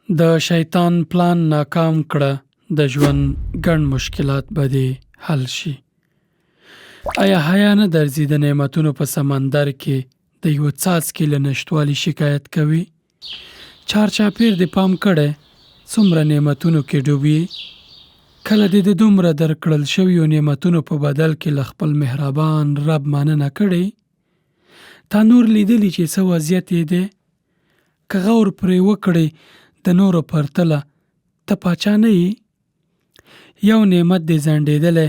د شیطان پلان ناکام کړه، د ژوند ګڼ مشکلات به دې حل شي. آیا حیا نه درځي د نعمتونو په سمندر کې د یو څاڅکي له نشتوالي شکایت کوي؟ چارچاپیر دې پام کړی څومره نعمتونو کې ډوبي؟ کله دې د دومره درکړل شویو نعمتونو په بدل کې له خپل مهربان رب مننه کړې؟ تا نور لیدلی چې څه وضعیت یې دی؟ که غور پرې وکړې د نورو پرتله ته پاچا نه یې؟ یو نعمت دې ځنډېدلی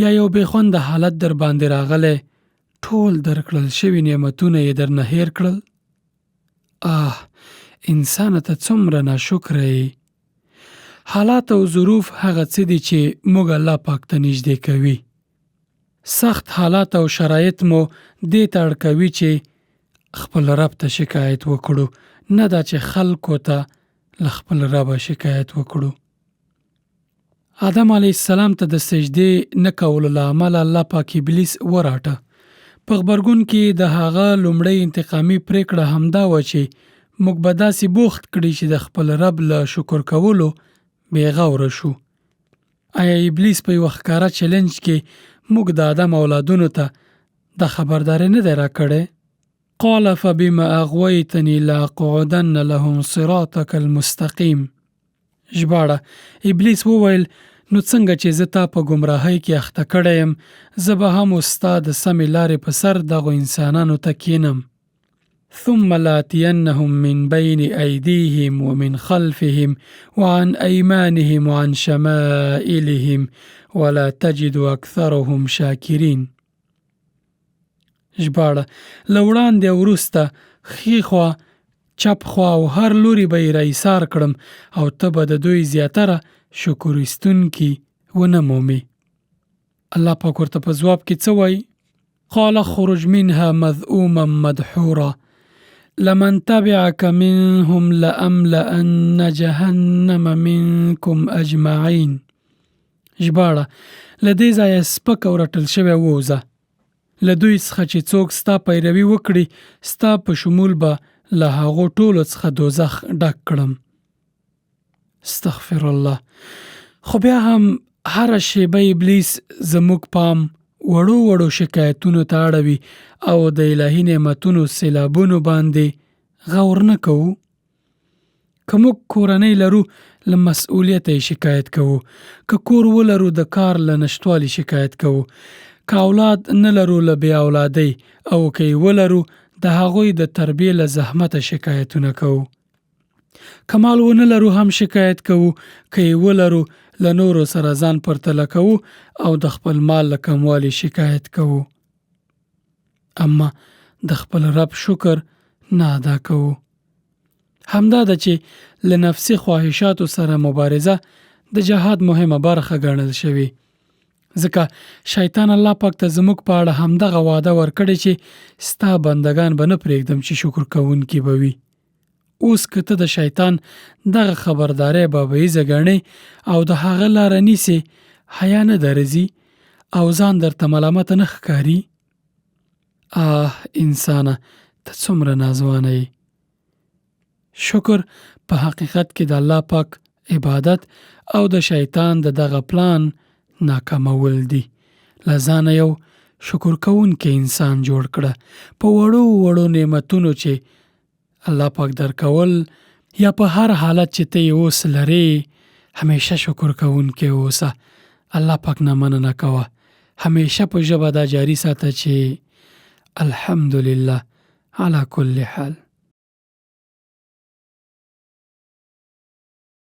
یا یو بې خونده حالت در باندې راغلی، ټول درکړل شوي نعمتونه یې درنه هیر کړل. انسانه ته څومره ناشکره یې. حالات او ظروف هغه څه دي چې موږ الله پاک ته نږدې کوي. سخت حالات او شرایط مو دې ته اړ کوي چې خپل رب ته شکایت وکړو، نه دا چې خلکو ته له خپل ربه شکایت وکړو. آدم علیه السلام ته د سجدې نه کولو له امله الله پاک ابلیس وراټه. په غبرګون کې د هغه لومړۍ انتقامي پرېکړه همدا وه چې موږ به داسې بوخت کړي چې د خپل رب له شکر کولو بې غوره شو. آیا ابلیس په یوه ښکاره چلنج کې موږ د آدم اولادونو ته د خبرداری نه دی راکړی؟ قال فبما اغویتنی لاقعدن لهم صراطک المستقیم. ژباړه: ابلیس وویل نو څنګه چې زه تا په ګمراهۍ کې اخته کړی یم، زه به هم ستا د سمې لارې په سر دغو انسانانو ته کینم. ثم لآتینهم من بین ایدیهم ومن خلفهم وعن ایمانهم وعن شمائلهم ولا تجد اکثرهم شاکرین. ژباړه: له وړاندې او وروسته، ښي خوا، چپ خوا او هر لوري به یې راایسار کړم او ته به د دوی زیاتره شکر ایستونکي ونه مومې. الله پاک ورته په ځواب کې څه وایي؟ قال اخرج منها مذءوما مدحورا لمن تبعك منهم لأملأن جهنم منكم اجمعین. ژباړه: له دې ځایه سپک او رټل شوی ووځه، له دوی څخه چې څوک ستا پیروي وکړي ستا په شمول به له هغو ټولو څخه دوزخ ډک کړم. استغفر الله. خو بیا هم هره شیبه ابلیس زموږ پام وړو وړو شکایتونو ته اړوي او د الهي نعمتونو سیلابونو باندې غور نه کوو. که موږ کورنۍ لرو له مسؤلیته یې شکایت کوو، که کور ولرو د کار له نشتوالي شکایت کوو، که اولاد نه لرو له بې اولادۍ، او که یې ولرو د هغوی د تربیې له زحمته شکایتونه کوو. که مال ونه لرو هم شکایت کوو، که یې ولرو له نورو سره ځان پرتله کوو او د خپل مال له کموالي شکایت کوو. اما د خپل رب شکر نه ادا کوو. همدا ده چې له نفسي خواهشاتو سره مبارزه د جهاد مهمه برخه ګڼل شوې. ځکه شیطان الله پاک ته زموږ په اړه همدغه وعده ورکړې چې ستا بندگان به نه پرېږدم چې شکر کوونکي به وي. اوس که ته د شیطان دغه خبرداری بابیزه ګڼې او د هغه لاره نیسې، حیا نه درځي او ځان درته ملامته نه ښکاري؟ انسانه ته څومره نازوانه یې. شکر په حقیقت کې د الله پاک عبادت او د شیطان د دغه پلان ناکامول دي. له ځانه یو شکر کوونکی انسان جوړ کړه. په وړو وړو نعمتونو چې الله پاک درکول یا په هر حالت چې ته یې اوس لرې، همیشه شکر کوونکی اوسه. الله پاک نه مننه کوه. همیشه په ژبه دا جاری ساته چې الحمدلله علی کل حال.